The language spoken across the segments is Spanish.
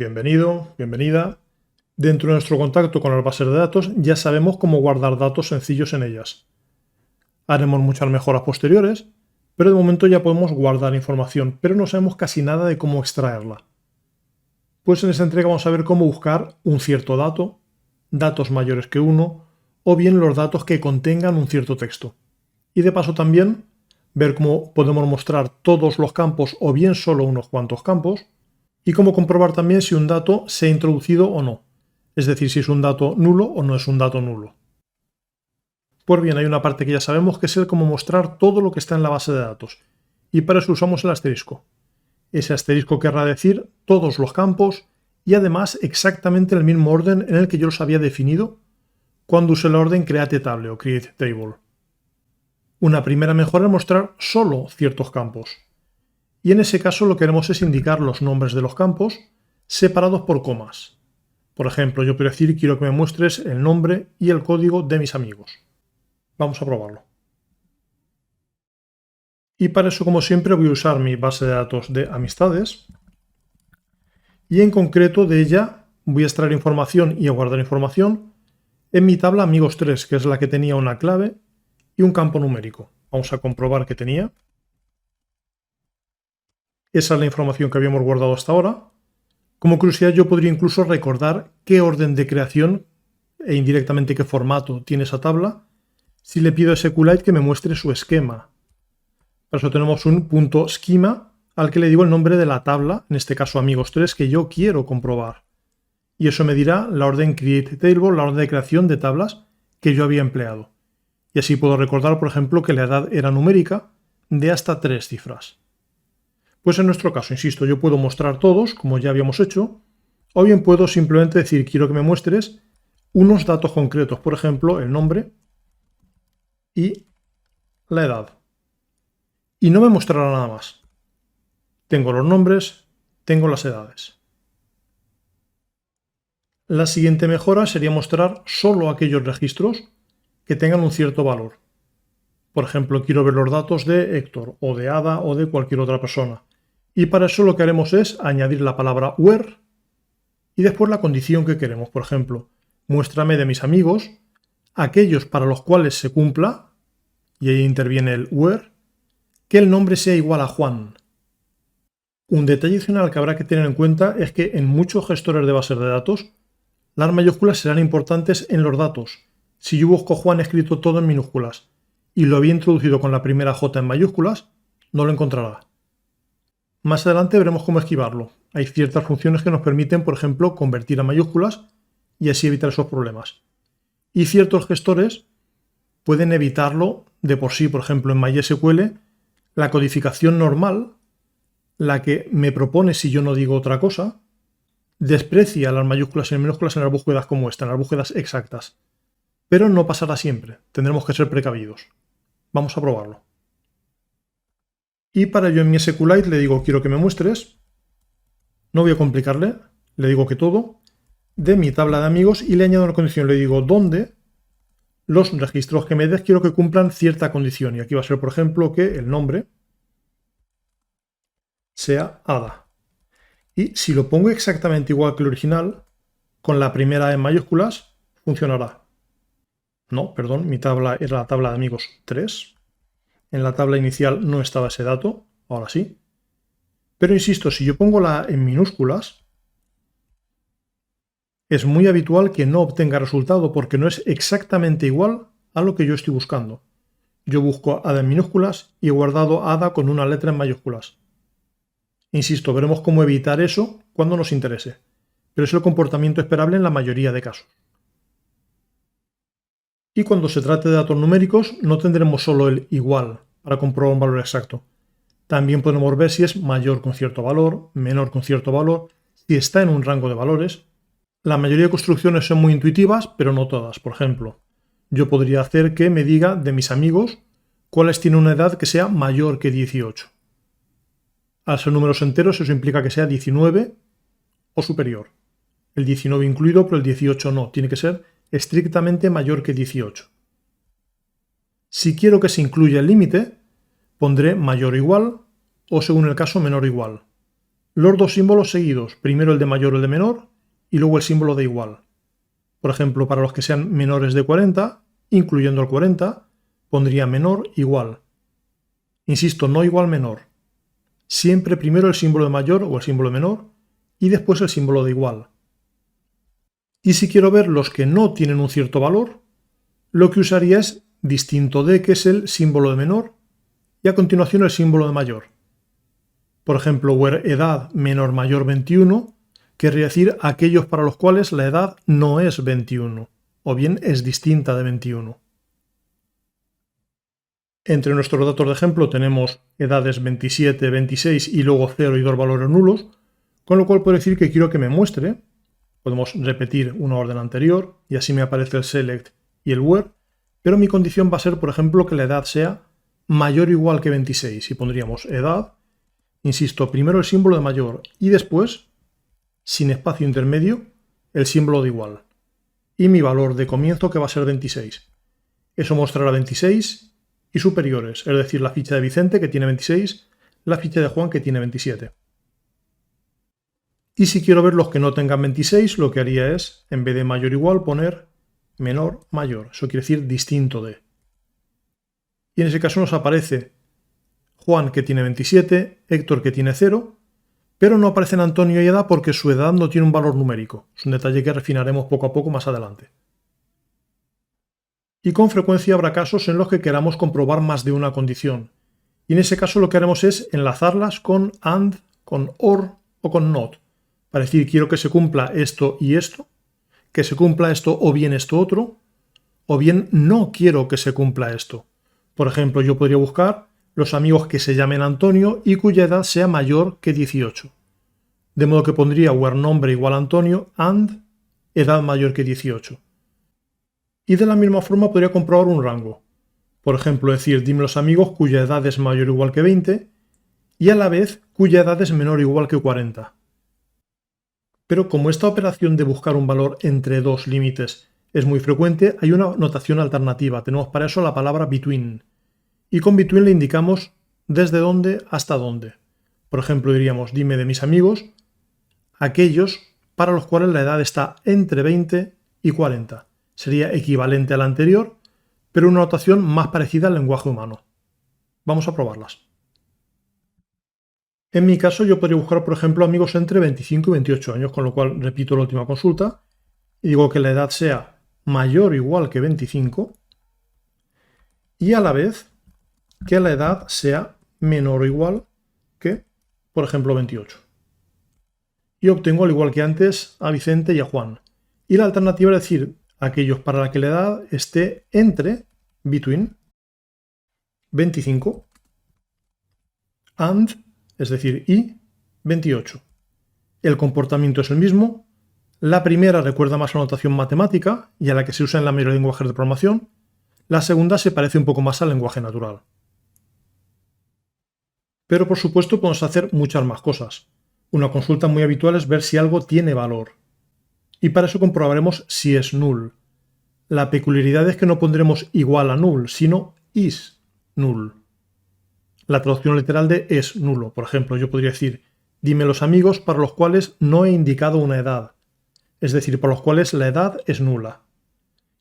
Bienvenido, bienvenida. Dentro de nuestro contacto con las bases de datos ya sabemos cómo guardar datos sencillos en ellas. Haremos muchas mejoras posteriores, pero de momento ya podemos guardar información, pero no sabemos casi nada de cómo extraerla. Pues en esta entrega vamos a ver cómo buscar un cierto dato, datos mayores que uno, o bien los datos que contengan un cierto texto. Y de paso también ver cómo podemos mostrar todos los campos o bien solo unos cuantos campos, y cómo comprobar también si un dato se ha introducido o no, es decir, si es un dato nulo o no es un dato nulo. Pues bien, hay una parte que ya sabemos que es el cómo mostrar todo lo que está en la base de datos, y para eso usamos el asterisco. Ese asterisco querrá decir todos los campos y además exactamente el mismo orden en el que yo los había definido cuando usé la orden createTable o createTable. Una primera mejora es mostrar solo ciertos campos. Y en ese caso lo que queremos es indicar los nombres de los campos separados por comas. Por ejemplo, yo puedo decir quiero que me muestres el nombre y el código de mis amigos. Vamos a probarlo. Y para eso, como siempre, voy a usar mi base de datos de amistades. Y en concreto de ella voy a extraer información y a guardar información en mi tabla amigos 3, que es la que tenía una clave y un campo numérico. Vamos a comprobar que tenía. Esa es la información que habíamos guardado hasta ahora. Como curiosidad, yo podría incluso recordar qué orden de creación e indirectamente qué formato tiene esa tabla si le pido a SQLite que me muestre su esquema. Para eso tenemos un .schema al que le digo el nombre de la tabla, en este caso amigos 3, que yo quiero comprobar. Y eso me dirá la orden createTable, la orden de creación de tablas que yo había empleado. Y así puedo recordar, por ejemplo, que la edad era numérica de hasta 3 cifras. Pues en nuestro caso, insisto, yo puedo mostrar todos, como ya habíamos hecho, o bien puedo simplemente decir quiero que me muestres unos datos concretos, por ejemplo, el nombre y la edad. Y no me mostrará nada más. Tengo los nombres, tengo las edades. La siguiente mejora sería mostrar solo aquellos registros que tengan un cierto valor. Por ejemplo, quiero ver los datos de Héctor, o de Ada, o de cualquier otra persona. Y para eso lo que haremos es añadir la palabra where y después la condición que queremos. Por ejemplo, muéstrame de mis amigos aquellos para los cuales se cumpla, y ahí interviene el where, que el nombre sea igual a Juan. Un detalle adicional que habrá que tener en cuenta es que en muchos gestores de bases de datos, las mayúsculas serán importantes en los datos. Si yo busco Juan escrito todo en minúsculas y lo había introducido con la primera J en mayúsculas, no lo encontrará. Más adelante veremos cómo esquivarlo. Hay ciertas funciones que nos permiten, por ejemplo, convertir a mayúsculas y así evitar esos problemas. Y ciertos gestores pueden evitarlo de por sí. Por ejemplo, en MySQL, la codificación normal, la que me propone si yo no digo otra cosa, desprecia las mayúsculas y minúsculas en las búsquedas como esta, en las búsquedas exactas. Pero no pasará siempre. Tendremos que ser precavidos. Vamos a probarlo. Y para ello en mi SQLite le digo quiero que me muestres, no voy a complicarle, le digo que todo, de mi tabla de amigos y le añado una condición, le digo dónde los registros que me des quiero que cumplan cierta condición. Y aquí va a ser, por ejemplo, que el nombre sea Ada. Y si lo pongo exactamente igual que el original, con la primera en mayúsculas, funcionará. No, perdón, mi tabla era la tabla de amigos 3. En la tabla inicial no estaba ese dato, ahora sí. Pero insisto, si yo pongo la en minúsculas, es muy habitual que no obtenga resultado porque no es exactamente igual a lo que yo estoy buscando. Yo busco Ada en minúsculas y he guardado Ada con una letra en mayúsculas. Insisto, veremos cómo evitar eso cuando nos interese, pero es el comportamiento esperable en la mayoría de casos. Y cuando se trate de datos numéricos, no tendremos solo el igual para comprobar un valor exacto. También podemos ver si es mayor con cierto valor, menor con cierto valor, si está en un rango de valores. La mayoría de construcciones son muy intuitivas, pero no todas. Por ejemplo, yo podría hacer que me diga de mis amigos cuáles tienen una edad que sea mayor que 18. Al ser números enteros, eso implica que sea 19 o superior. El 19 incluido, pero el 18 no. Tiene que ser estrictamente mayor que 18. Si quiero que se incluya el límite, pondré mayor o igual o, según el caso, menor o igual. los dos símbolos seguidos, primero el de mayor o el de menor, y luego el símbolo de igual. Por ejemplo, para los que sean menores de 40, incluyendo el 40, pondría menor igual. Insisto, no igual menor. Siempre primero el símbolo de mayor o el símbolo de menor y después el símbolo de igual. Y si quiero ver los que no tienen un cierto valor, lo que usaría es distinto de, que es el símbolo de menor, y a continuación el símbolo de mayor. Por ejemplo, where edad menor mayor 21 querría decir aquellos para los cuales la edad no es 21, o bien es distinta de 21. Entre nuestros datos de ejemplo tenemos edades 27, 26 y luego 0 y 2 valores nulos, con lo cual puedo decir que quiero que me muestre. Podemos repetir una orden anterior y así me aparece el select y el where, pero mi condición va a ser, por ejemplo, que la edad sea mayor o igual que 26 y pondríamos edad, insisto, primero el símbolo de mayor y después, sin espacio intermedio, el símbolo de igual. Y mi valor de comienzo que va a ser 26. Eso mostrará 26 y superiores, es decir, la ficha de Vicente que tiene 26, la ficha de Juan que tiene 27. Y si quiero ver los que no tengan 26, lo que haría es, en vez de mayor o igual, poner menor mayor. Eso quiere decir distinto de. Y en ese caso nos aparece Juan que tiene 27, Héctor que tiene 0, pero no aparecen Antonio y edad porque su edad no tiene un valor numérico. Es un detalle que refinaremos poco a poco más adelante. Y con frecuencia habrá casos en los que queramos comprobar más de una condición. Y en ese caso lo que haremos es enlazarlas con AND, con OR o con NOT. Para decir quiero que se cumpla esto y esto, que se cumpla esto o bien esto otro, o bien no quiero que se cumpla esto. Por ejemplo, yo podría buscar los amigos que se llamen Antonio y cuya edad sea mayor que 18. De modo que pondría where nombre igual Antonio and edad mayor que 18. Y de la misma forma podría comprobar un rango. Por ejemplo, decir dime los amigos cuya edad es mayor o igual que 20 y a la vez cuya edad es menor o igual que 40. Pero como esta operación de buscar un valor entre dos límites es muy frecuente, hay una notación alternativa. Tenemos para eso la palabra between. Y con between le indicamos desde dónde hasta dónde. Por ejemplo, diríamos dime de mis amigos aquellos para los cuales la edad está entre 20 y 40. Sería equivalente a la anterior, pero una notación más parecida al lenguaje humano. Vamos a probarlas. En mi caso yo podría buscar, por ejemplo, amigos entre 25 y 28 años, con lo cual repito la última consulta y digo que la edad sea mayor o igual que 25 y a la vez que la edad sea menor o igual que, por ejemplo, 28. Y obtengo, al igual que antes, a Vicente y a Juan. Y la alternativa es decir, aquellos para la que la edad esté entre, between, 25 and, es decir, y 28. El comportamiento es el mismo. La primera recuerda más a la notación matemática y a la que se usa en la mayoría de lenguajes de programación. La segunda se parece un poco más al lenguaje natural. Pero por supuesto podemos hacer muchas más cosas. Una consulta muy habitual es ver si algo tiene valor. Y para eso comprobaremos si es null. La peculiaridad es que no pondremos igual a null, sino is null. La traducción literal de es nulo. Por ejemplo, yo podría decir, dime los amigos para los cuales no he indicado una edad. Es decir, para los cuales la edad es nula.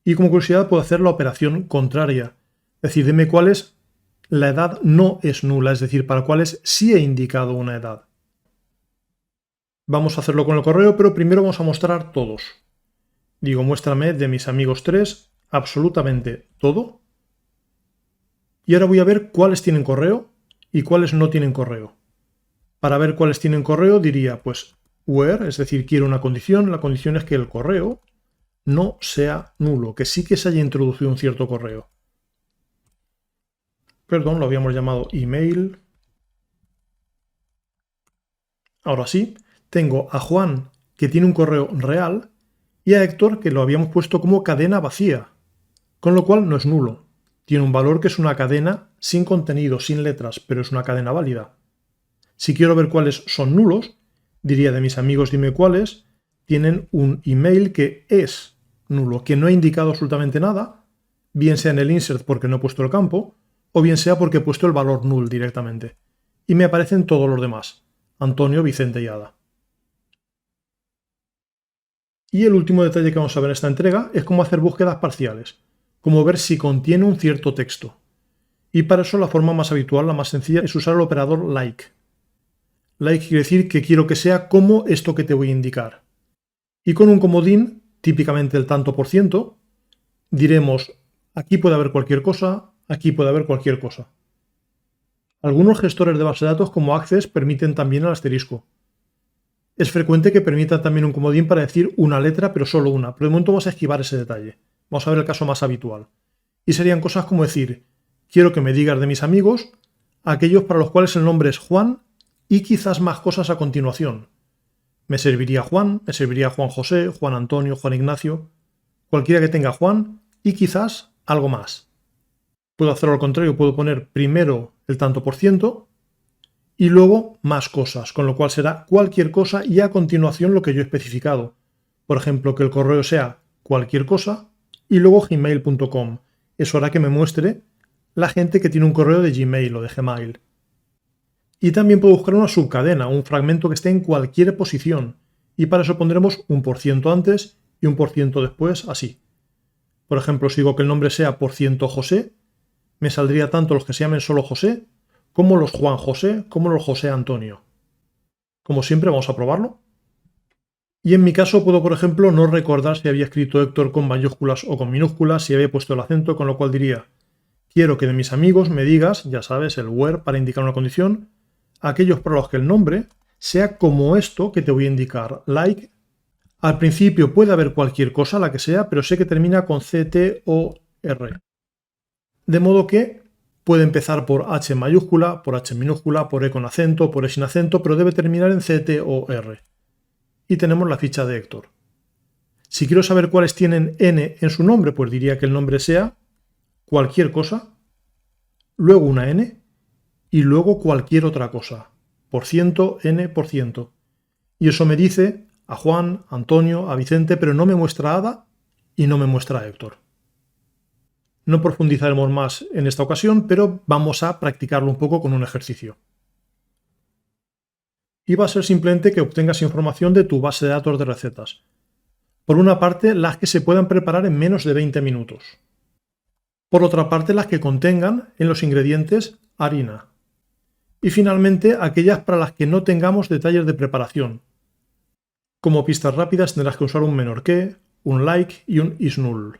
Y como curiosidad puedo hacer la operación contraria. Es decir, dime cuáles la edad no es nula, es decir, para cuáles sí he indicado una edad. Vamos a hacerlo con el correo, pero primero vamos a mostrar todos. Digo, muéstrame de mis amigos 3 absolutamente todo. Y ahora voy a ver cuáles tienen correo y cuáles no tienen correo. Para ver cuáles tienen correo diría, pues, where, es decir, quiero una condición. La condición es que el correo no sea nulo, que sí que se haya introducido un cierto correo. Perdón, lo habíamos llamado email. Ahora sí, tengo a Juan, que tiene un correo real, y a Héctor, que lo habíamos puesto como cadena vacía, con lo cual no es nulo. Tiene un valor que es una cadena sin contenido, sin letras, pero es una cadena válida. Si quiero ver cuáles son nulos, diría de mis amigos dime cuáles, tienen un email que es nulo, que no he indicado absolutamente nada, bien sea en el insert porque no he puesto el campo, o bien sea porque he puesto el valor null directamente. Y me aparecen todos los demás. Antonio, Vicente y Ada. Y el último detalle que vamos a ver en esta entrega es cómo hacer búsquedas parciales, cómo ver si contiene un cierto texto. Y para eso la forma más habitual, la más sencilla, es usar el operador like. Like quiere decir que quiero que sea como esto que te voy a indicar. Y con un comodín, típicamente el tanto por ciento, diremos aquí puede haber cualquier cosa, aquí puede haber cualquier cosa. Algunos gestores de base de datos como Access permiten también el asterisco. Es frecuente que permitan también un comodín para decir una letra, pero solo una, pero de momento vamos a esquivar ese detalle. Vamos a ver el caso más habitual. Y serían cosas como decir, quiero que me digas de mis amigos aquellos para los cuales el nombre es Juan y quizás más cosas a continuación. Me serviría Juan, me serviría Juan José, Juan Antonio, Juan Ignacio, cualquiera que tenga Juan y quizás algo más. Puedo hacerlo al contrario, puedo poner primero el tanto por ciento y luego más cosas, con lo cual será cualquier cosa y a continuación lo que yo he especificado. Por ejemplo, que el correo sea cualquier cosa y luego gmail.com. Eso hará que me muestre la gente que tiene un correo de Gmail o de Gmail. Y también puedo buscar una subcadena, un fragmento que esté en cualquier posición. Y para eso pondremos un % antes y un % después, así. Por ejemplo, si digo que el nombre sea % José, me saldría tanto los que se llamen solo José, como los Juan José, como los José Antonio. Como siempre, vamos a probarlo. Y en mi caso puedo, por ejemplo, no recordar si había escrito Héctor con mayúsculas o con minúsculas, si había puesto el acento, con lo cual diría, quiero que de mis amigos me digas, ya sabes, el where para indicar una condición, aquellos para los que el nombre sea como esto que te voy a indicar, like. Al principio puede haber cualquier cosa, la que sea, pero sé que termina con CTOR. De modo que puede empezar por H mayúscula, por H minúscula, por E con acento, por E sin acento, pero debe terminar en CTOR. Y tenemos la ficha de Héctor. Si quiero saber cuáles tienen N en su nombre, pues diría que el nombre sea cualquier cosa, luego una N y luego cualquier otra cosa, %N%. Y eso me dice a Juan, a Antonio, a Vicente, pero no me muestra a Ada y no me muestra a Héctor. No profundizaremos más en esta ocasión, pero vamos a practicarlo un poco con un ejercicio. Y va a ser simplemente que obtengas información de tu base de datos de recetas. Por una parte, las que se puedan preparar en menos de 20 minutos. Por otra parte, las que contengan en los ingredientes harina. Y finalmente, aquellas para las que no tengamos detalles de preparación. Como pistas rápidas tendrás que usar un menor que, un like y un is null.